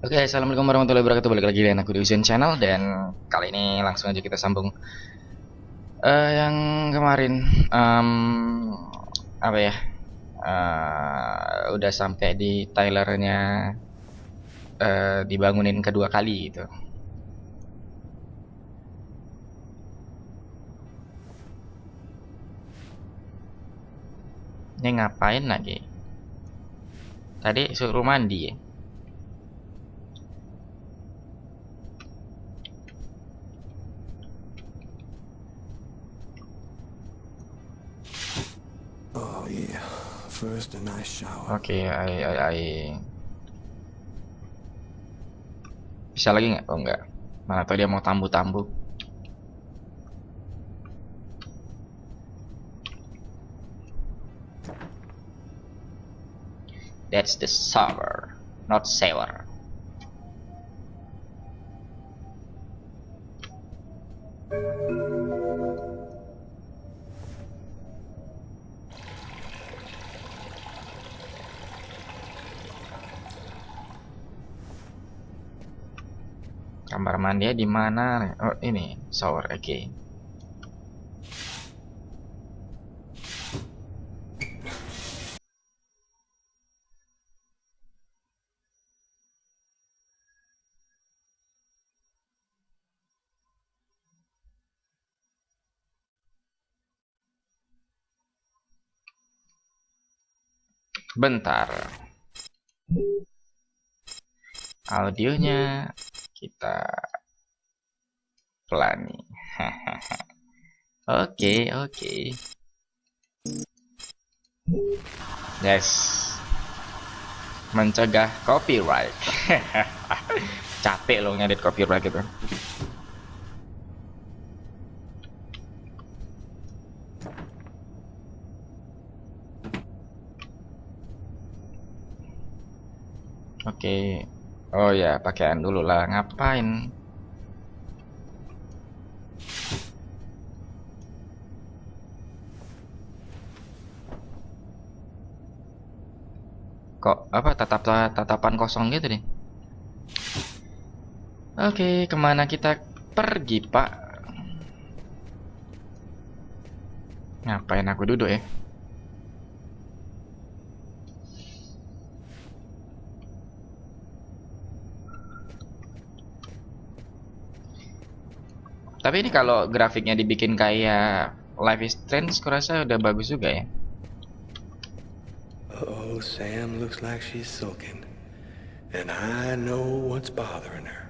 Oke, assalamualaikum warahmatullahi wabarakatuh. Balik lagi dengan aku di Ujian Channel dan kali ini langsung aja kita sambung yang kemarin. Em, apa ya? Udah sampai di Tylernya dibangunin kedua kali gitu. Ini ngapain lagi? Tadi suruh mandi ya. Oh yeah, first a nice shower. Oke, bisa lagi nggak? Oh nggak. Mana tau dia mau tambu-tambu. That's the shower, not shower. Kamar mandi di mana? Oh ini shower, oke. Bentar. Audionya kita pelani. Oke, oke. Yes. Mencegah copyright. Capek loh ngedit copyright gitu. Oke. Oh ya, pakaian dulu lah. Ngapain? Kok apa tatapan kosong gitu nih? Oke, kemana kita pergi, Pak? Ngapain aku duduk ya? Tapi ini kalau grafiknya dibikin kayak Life is Strange, kurasa udah bagus juga ya. Oh, Sam looks like she's sulking. And I know what's bothering her.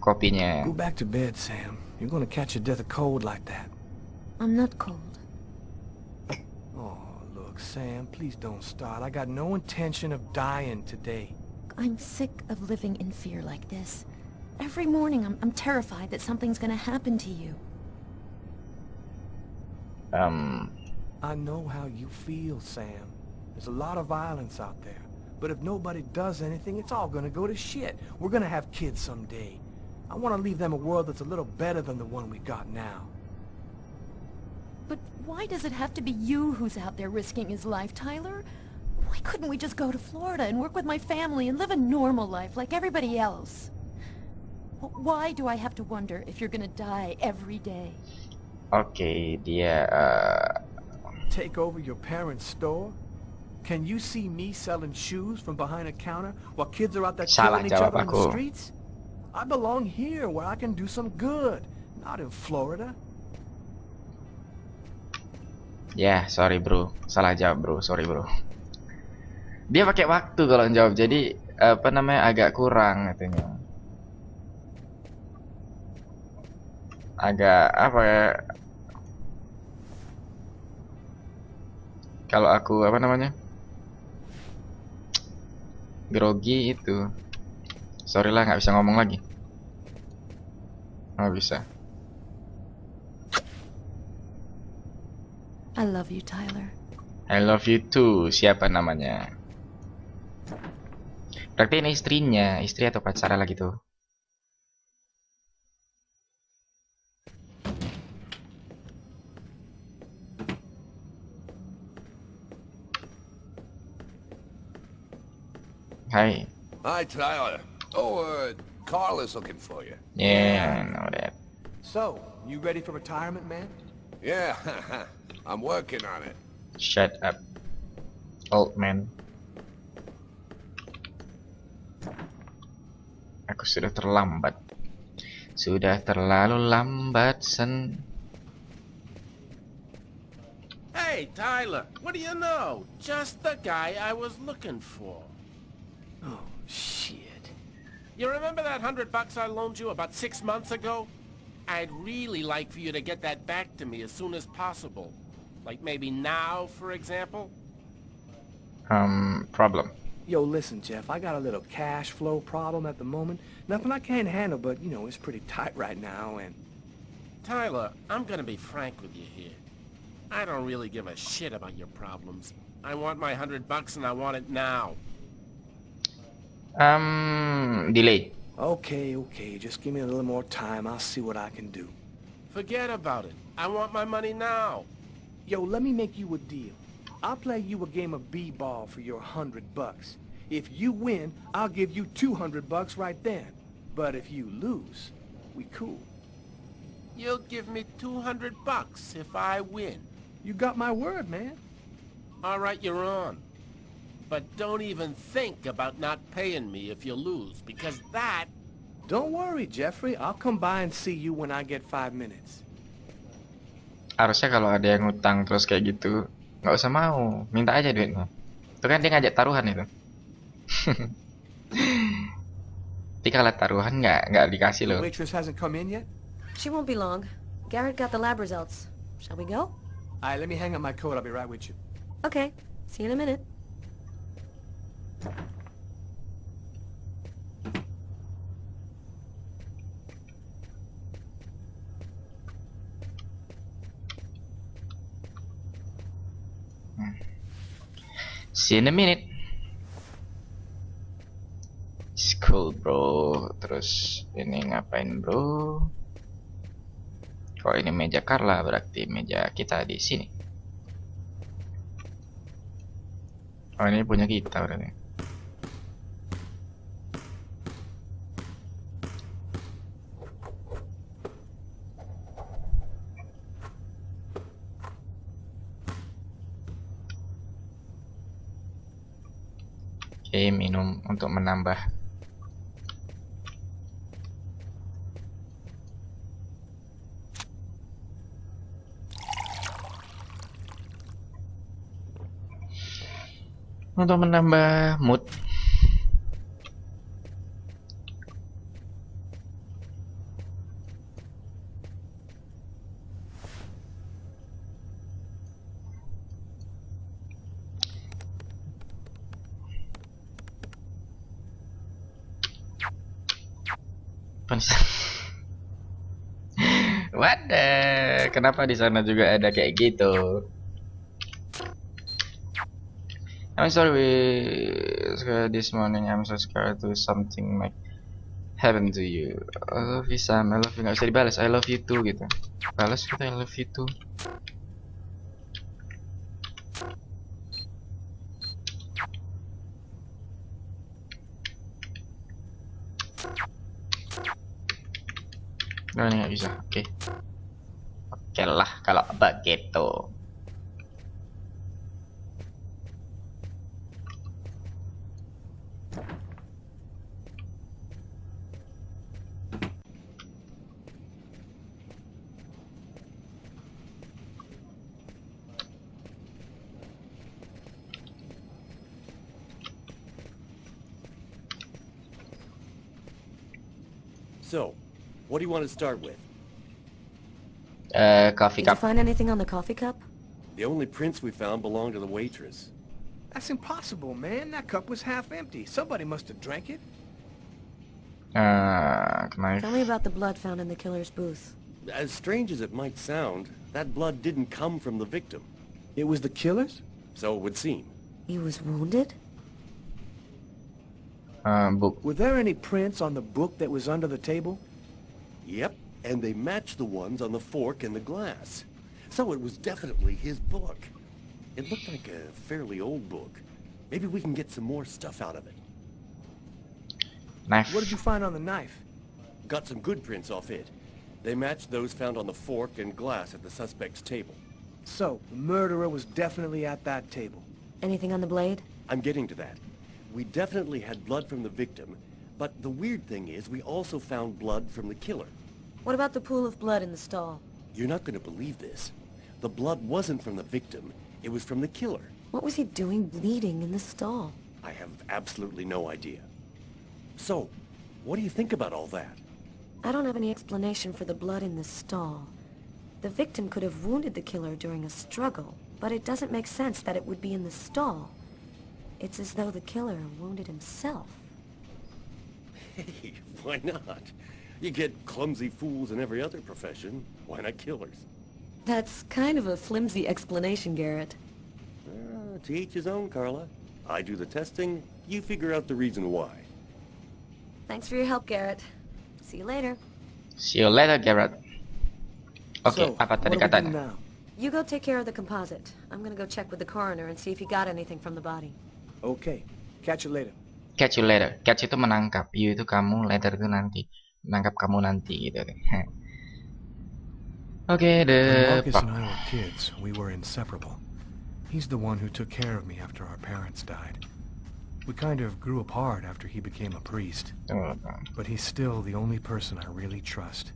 Kopinya. Go back to bed, Sam. You're gonna catch a death of cold like that. I'm not cold. Oh, look, Sam, please don't start. I got no intention of dying today. I'm sick of living in fear like this. Every morning I'm terrified that something's gonna happen to you. I know how you feel, Sam. There's a lot of violence out there. But if nobody does anything, it's all gonna go to shit. We're gonna have kids someday. I want to leave them a world that's a little better than the one we got now. But why does it have to be you who's out there risking his life, Tyler? Why couldn't we just go to Florida and work with my family and live a normal life like everybody else? Why do I have to wonder if you're gonna die every day? Oke, dia Take over your parents' store? Can you see me selling shoes from behind a counter while kids are out there salah killing each jawab other in the aku. streets? I belong here where I can do some good, not in Florida. Ya, sorry bro, salah jawab bro, sorry bro. Dia pakai waktu kalau jawab, jadi apa namanya agak kurang katanya. Agak apa ya? Kalau aku apa namanya? Grogi itu. Sorry lah, nggak bisa ngomong lagi. Nggak bisa. I love you, Tyler. I love you too. Siapa namanya? Berarti ini istrinya, istri atau pacara lah gitu. Hi. Hi, Tyler. Oh, Carl is looking for you. Yeah, I know that. So, you ready for retirement, man? Yeah, I'm working on it. Shut up, old man. Aku sudah terlambat. Sudah terlalu lambat, Sen. Hey, Tyler, what do you know? Just the guy I was looking for. Oh, shit. You remember that $100 I loaned you about 6 months ago? I'd really like for you to get that back to me as soon as possible. Like maybe now, for example? Problem. Yo, listen, Jeff, I got a little cash flow problem at the moment. Nothing I can't handle, but, you know, it's pretty tight right now, and... Tyler, I'm gonna be frank with you here. I don't really give a shit about your problems. I want my $100 and I want it now. Delay. Okay, just give me a little more time. I'll see what I can do. Forget about it. I want my money now. Yo, let me make you a deal. I'll play you a game of b-ball for your $100. If you win, I'll give you $200 right then. But if you lose, we cool. You'll give me $200 if I win. You got my word, man. All right, you're on. But don't even think about not paying me if you lose, because that... Don't worry, Jeffrey. I'll come by and see you when I get 5 minutes. Harusnya kalau ada yang ngutang terus kayak gitu, nggak usah mau, minta aja duitnya. Itu kan dia ngajak taruhan itu. Tapi kalau taruhan nggak dikasih The loh. waitress hasn't come in yet? She won't be long. Garrett got the lab results. Shall we go? Alright, let me hang up my coat. I'll be right with you. Okay. See you in a minute. See you in a minute. It's cool, bro. Terus ini ngapain, bro? Kalau ini meja Carla, berarti meja kita di sini. Oh, ini punya kita berarti. Oke, minum untuk menambah. Untuk menambah mood. Waduh, kenapa di sana juga ada kayak gitu? I'm sorry we scared this morning. I'm so scared to something might happen to you. I love you, Sam. I love you. Nggak bisa dibalas. I love you too gitu. Balas kita I love you too. Nah, ini nggak bisa. Oke. Oke lah kalau begitu. So, what do you want to start with? Coffee Did you cup. find anything on the coffee cup? The only prints we found belonged to the waitress. That's impossible, man. That cup was half empty. Somebody must have drank it. Knife. Tell me about the blood found in the killer's booth. As strange as it might sound, that blood didn't come from the victim. It was the killer's? So it would seem. He was wounded? Book. Were there any prints on the book that was under the table? Yep, and they matched the ones on the fork and the glass. So it was definitely his book. It looked like a fairly old book. Maybe we can get some more stuff out of it. Knife. What did you find on the knife? Got some good prints off it. They matched those found on the fork and glass at the suspect's table. So, the murderer was definitely at that table. Anything on the blade? I'm getting to that. We definitely had blood from the victim, but the weird thing is we also found blood from the killer. What about the pool of blood in the stall? You're not going to believe this. The blood wasn't from the victim, it was from the killer. What was he doing bleeding in the stall? I have absolutely no idea. So, what do you think about all that? I don't have any explanation for the blood in the stall. The victim could have wounded the killer during a struggle, but it doesn't make sense that it would be in the stall. It's as though the killer wounded himself. Hey, why not? You get clumsy fools in every other profession. Why not killers? That's kind of a flimsy explanation, Garrett. To each his own, Carla. I do the testing, you figure out the reason why. Thanks for your help, Garrett. See you later. See you later, Garrett. Oke, So, apa tadi what do we do katanya? now? You go take care of the composite. I'm gonna go check with the coroner and see if he got anything from the body. Okay. Catch you later. Catch you later. Catch itu menangkap, you itu kamu, later itu nanti. Menangkap kamu nanti gitu. Oke, When Marcus and I were kids, we were inseparable. He's the one who took care of me after our parents died. We kind of grew apart after he became a priest. But he's still the only person I really trust.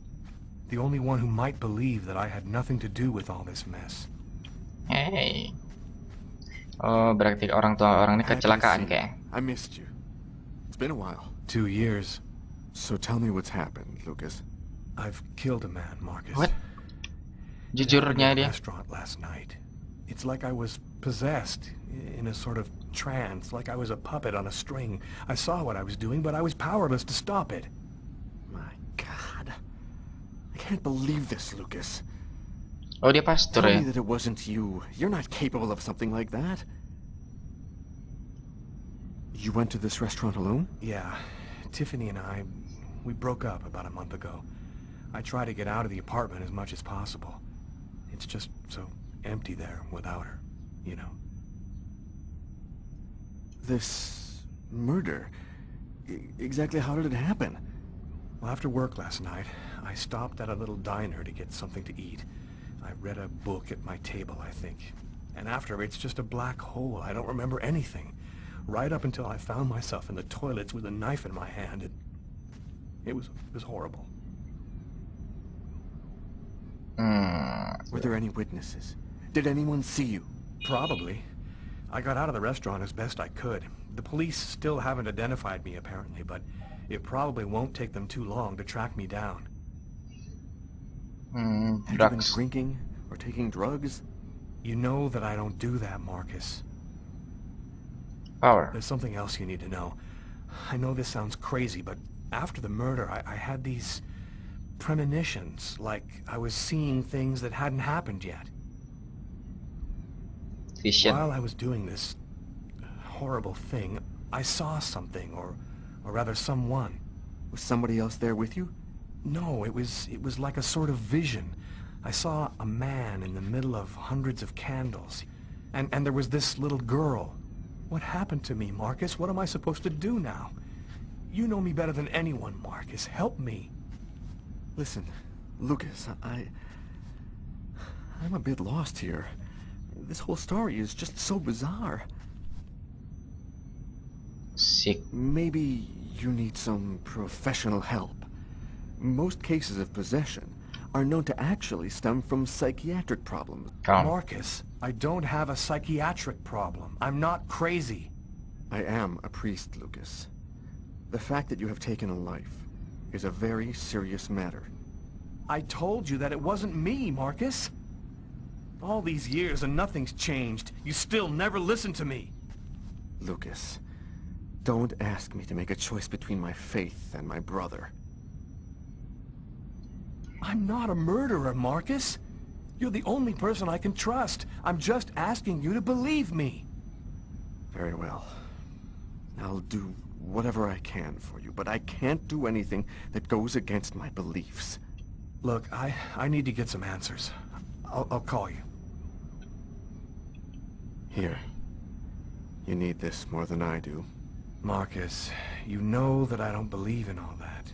The only one who might believe that I had nothing to do with all this mess. Hey. Oh, berarti orang tua orang ini kecelakaan kayak. I missed you. It's been a while. 2 years. So tell me what's happened, Lucas. I've killed a man, Marcus. What? At Jujurnya the dia. restaurant last night. It's like I was possessed, in a sort of trance, like I was a puppet on a string. I saw what I was doing, but I was powerless to stop it. My God. I can't believe this, Lucas. Oh, dia pastor Tell ya. me that it wasn't you. You're not capable of something like that. You went to this restaurant alone? Yeah, Tiffany and I, we broke up about a month ago. I try to get out of the apartment as much as possible. It's just so empty there without her, you know. This murder, exactly how did it happen? Well, after work last night, I stopped at a little diner to get something to eat. I read a book at my table, I think. And after, it's just a black hole. I don't remember anything. Right up until I found myself in the toilets with a knife in my hand. It was horrible. Were there any witnesses? Did anyone see you? Probably. I got out of the restaurant as best I could. The police still haven't identified me, apparently, but it probably won't take them too long to track me down. Have you been drinking or taking drugs? You know that I don't do that, Marcus. Power. There's something else you need to know. I know this sounds crazy, but after the murder, I had these premonitions, like I was seeing things that hadn't happened yet. Vision. While I was doing this horrible thing, I saw something, or rather someone. Was somebody else there with you? No, it was like a sort of vision. I saw a man in the middle of hundreds of candles, and there was this little girl. What happened to me, Marcus? What am I supposed to do now? You know me better than anyone, Marcus. Help me. Listen, Lucas, I'm a bit lost here. This whole story is just so bizarre. Sick. Maybe you need some professional help. Most cases of possession are known to actually stem from psychiatric problems. Calm. Marcus, I don't have a psychiatric problem. I'm not crazy. I am a priest, Lucas. The fact that you have taken a life is a very serious matter. I told you that it wasn't me, Marcus. All these years and nothing's changed. You still never listen to me. Lucas, don't ask me to make a choice between my faith and my brother. I'm not a murderer, Marcus. You're the only person I can trust. I'm just asking you to believe me. Very well. I'll do whatever I can for you, but I can't do anything that goes against my beliefs. Look, I need to get some answers. I'll call you. Here. You need this more than I do. Marcus, you know that I don't believe in all that.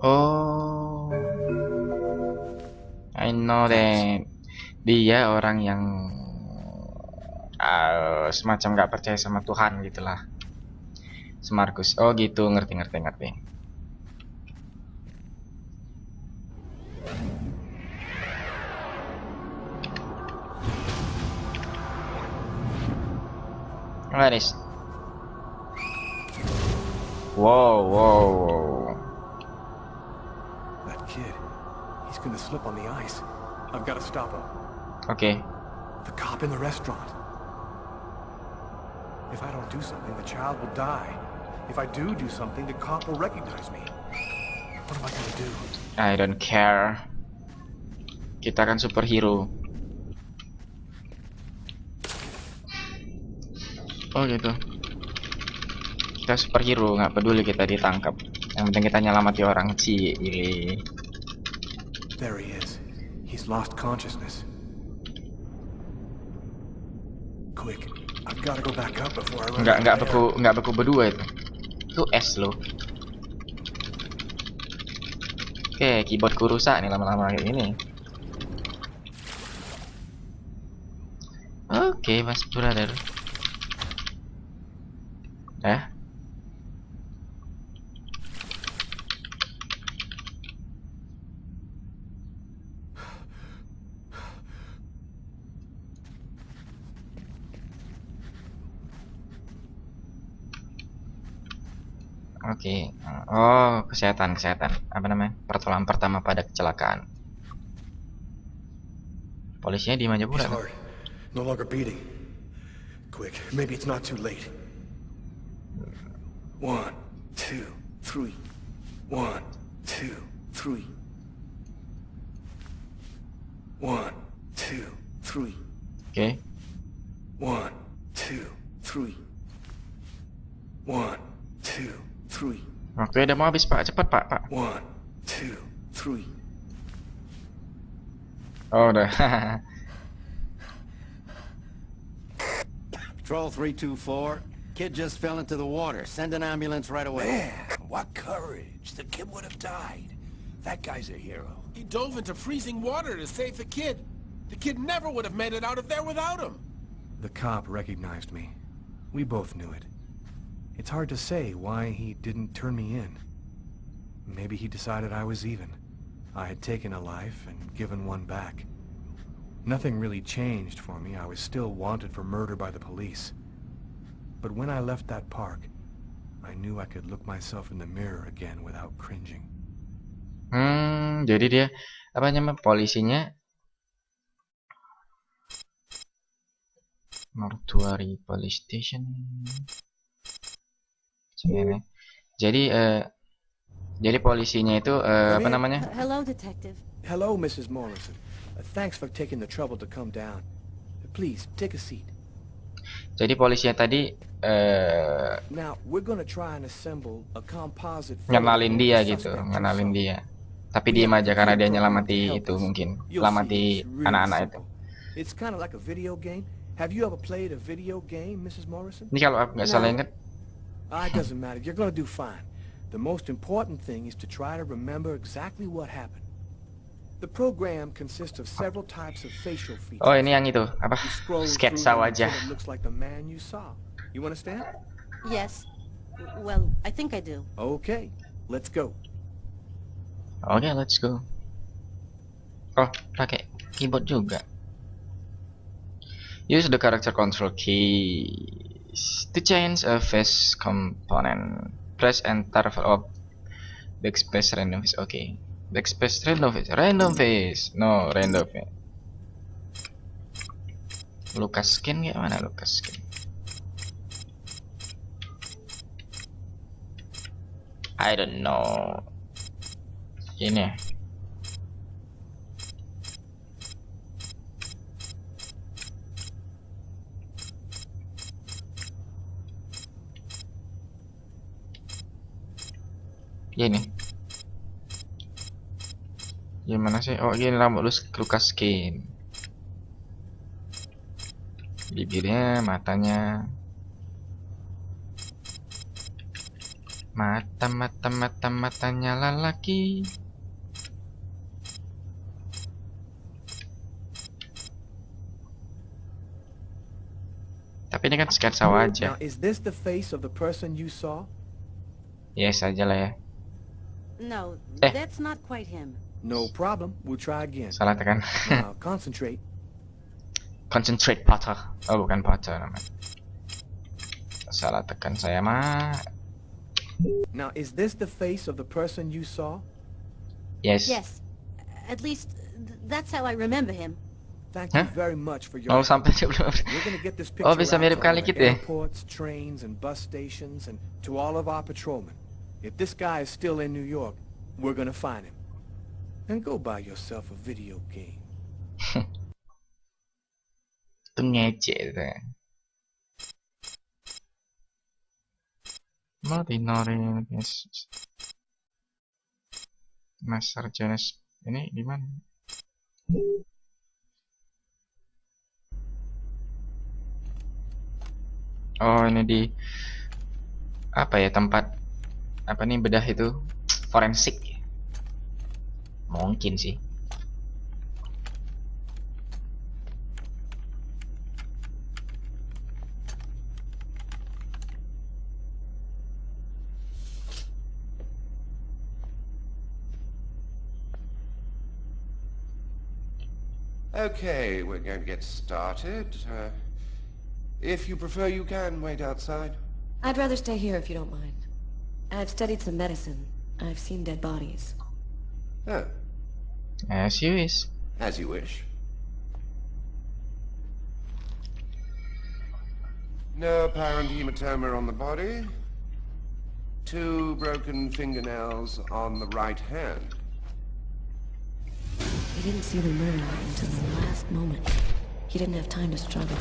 Oh, I know that. Dia orang yang semacam nggak percaya sama Tuhan gitulah. Marcus. Oh gitu, ngerti. What is? Wow. That kid, he's gonna slip on the ice. I've got to stop him. Okay. The cop in the restaurant. If I don't do something, the child will die. If I do something, the cop will recognize me. What am I gonna do? I don't care. Kita kan superhero. Oh gitu. Kita superhero, nggak peduli kita ditangkap. Yang penting kita nyelamati orang. Cili. There he is. He's lost consciousness. Quick, I've got to go back up before I run. Nggak beku berdua itu. Itu es loh. Oke, keyboardku rusak nih lama-lama kayak gini. Oke, mas brother. Oke. Oh, kesehatan. Apa namanya? Pertolongan pertama pada kecelakaan. Polisinya diem aja pula. No longer beating. Quick, maybe it's not too late. 1, 2, 3. 1, 2, 3. 1, 2, 3. Oke. 1, 2, 3. 1, 2, 3. Waktunya udah mau habis, Pak. Cepat, Pak. 1, 2, 3. Oh, udah. Patrol 324. Kid just fell into the water. Send an ambulance right away. Man, what courage. The kid would have died. That guy's a hero. He dove into freezing water to save the kid. The kid never would have made it out of there without him. The cop recognized me. We both knew it. It's hard to say why he didn't turn me in. Maybe he decided I was even. I had taken a life and given one back. Nothing really changed for me. I was still wanted for murder by the police. But when I left that park, I knew I could look myself in the mirror again without cringing. Jadi dia apa namanya polisinya Mortuary Police Station. Jadi polisinya itu apa namanya? Hello, detective. Hello, Mrs. Morrison. Thanks for taking the trouble to come down. Please, take a seat. Jadi polisinya tadi Now, we're gonna try and assemble a composite ngenalin dia gitu, ngenalin dia. Tapi diem aja karena dia nyelamati itu mungkin, nyelamati anak-anak itu. It's kind of like a video game. Have you ever played a video game, Mrs. Morrison? Ini kalau aku nggak salah ingat. It doesn't matter. You're gonna do fine. The most important thing is to try to remember exactly what happened. The program consists of several types of facial features. Oh, ini yang itu apa? Sketsa wajah. Looks like the man you saw. You understand? Yes. Well, I think I do. Okay, let's go. Oke, let's go. Oh, pakai keyboard juga. Use the character control keys to change a face component. Press enter for backspace random face. Okay. Backspace random face. No, random face. Lukas skin kayak mana Lukas skin? I don't know. Ini. Ini. Gimana sih? Oh, ini rambut Lukas skin. Bibirnya, matanya. Matanya lelaki. Tapi ini kan sketsa wajah. Now, is this the face of the person you saw? Yes aja lah ya. No, that's not quite him. No problem. We'll try again. Salah tekan. Now, concentrate. Concentrate Potter. Oh, bukan Potter namanya. Salah tekan saya mah. Now, is this the face of the person you saw? Yes. Yes. At least, that's how I remember him. Thank you very much for your Oh, help. sampai dia belum. We're gonna get this picture Oh, bisa out mirip to all kali the kita ya. airports, trains, and bus stations, and to all of our patrolmen. If this guy is still in New York, we're gonna find him. And go buy yourself a video game. Itu ngece itu ya. Ordinary Master Jenis ini di mana? Oh, ini di apa ya, tempat apa nih, bedah itu forensik ya? Mungkin sih. Okay, we're going to get started. If you prefer, you can wait outside. I'd rather stay here if you don't mind. I've studied some medicine. I've seen dead bodies. Oh, As you wish. as you wish. No apparent hematoma on the body. 2 broken fingernails on the right hand. He didn't see the murderer until the last moment. He didn't have time to struggle.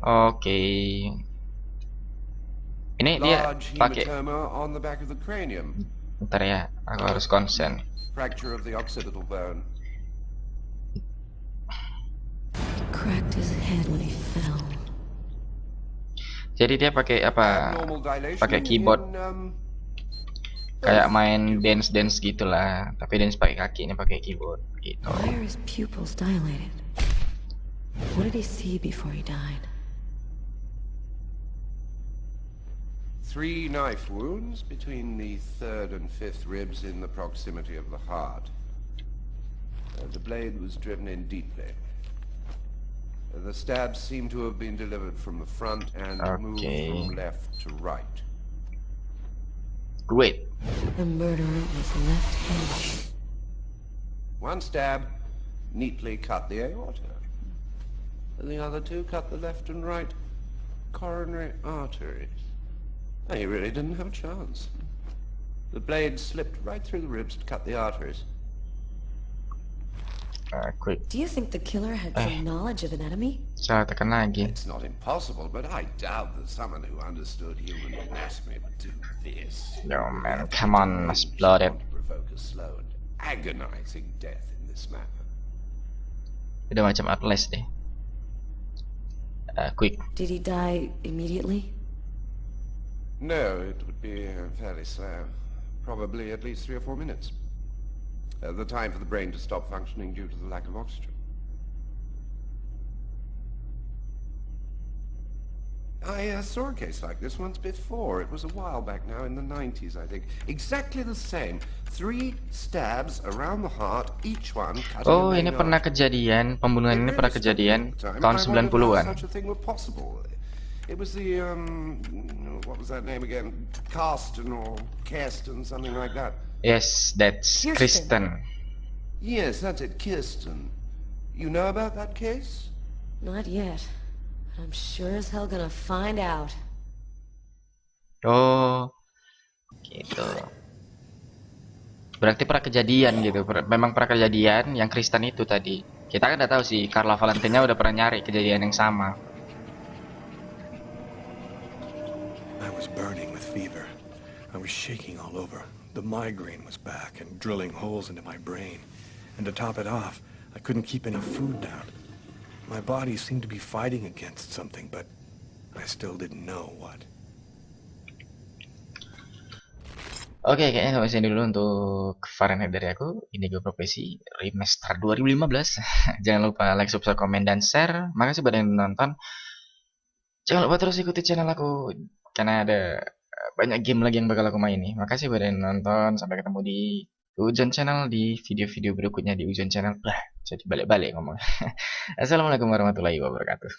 Oke. Ini dia Large pakai. hematoma on the back of the cranium. Bentar ya, aku harus konsen. Fracture of the occipital bone. He cracked his head when he fell. Jadi dia pakai apa? Abnormal dilation Pakai keyboard. in, Kayak main dance gitulah, tapi dance pakai kaki, ini pakai keyboard gitu. Why are his pupils dilated? What did he see before he died? 3 knife wounds between the 3rd and 5th ribs in the proximity of the heart. The blade was driven in deeply. The stabs seem to have been delivered from the front and moved from left to right. Great. The murderer was left-handed. 1 stab neatly cut the aorta. The other 2 cut the left and right coronary arteries. He really didn't have a chance. The blade slipped right through the ribs and cut the arteries. Quick. Do you think the killer had some knowledge of anatomy? Salah tekan lagi. It's not impossible, but I doubt that someone who understood human anatomy would do this. Yo man, come on, let's blood it. To provoke a slow and agonizing death in this manner. Udah macam Atlas deh. Quick. Did he die immediately? No, it would be fairly slow. Probably at least 3 or 4 minutes. The time for the brain to stop functioning due to the lack of oxygen. I saw a case like this once before. It was a while back now, in the 90s, I think. Exactly the same. 3 stabs around the heart, each one cutting Oh, a ini main pernah artery. kejadian, pembunuhan ini pernah kejadian tahun I wondered how 90-an. such a thing were possible. It was the, what was that name again? Carsten or Kirsten, something like that. Yes, that's Kristen. Yes, that's it, Kirsten. You know about that case? Not yet. I'm sure as hell gonna find out. Oh, gitu. Berarti pernah kejadian gitu. Memang pernah kejadian yang Kristen itu tadi. Kita kan udah tahu sih, Carla Valentina udah pernah nyari kejadian yang sama. I was burning with fever. I was shaking all over. The migraine was back and drilling holes into my brain. And to top it off, I couldn't keep any food down. My body seemed to be fighting against something, but I still didn't know what. Oke, kayaknya sampai sini dulu untuk Fahrenheit dari aku, Indigo Prophecy Remastered 2015. Jangan lupa like, subscribe, komen, dan share. Makasih buat yang nonton. Jangan lupa terus ikuti channel aku karena ada banyak game lagi yang bakal aku maini. Makasih buat yang nonton. Sampai ketemu di Ujian Channel di video-video berikutnya di Ujian Channel. Bah, jadi balik-balik ngomong. Assalamualaikum warahmatullahi wabarakatuh.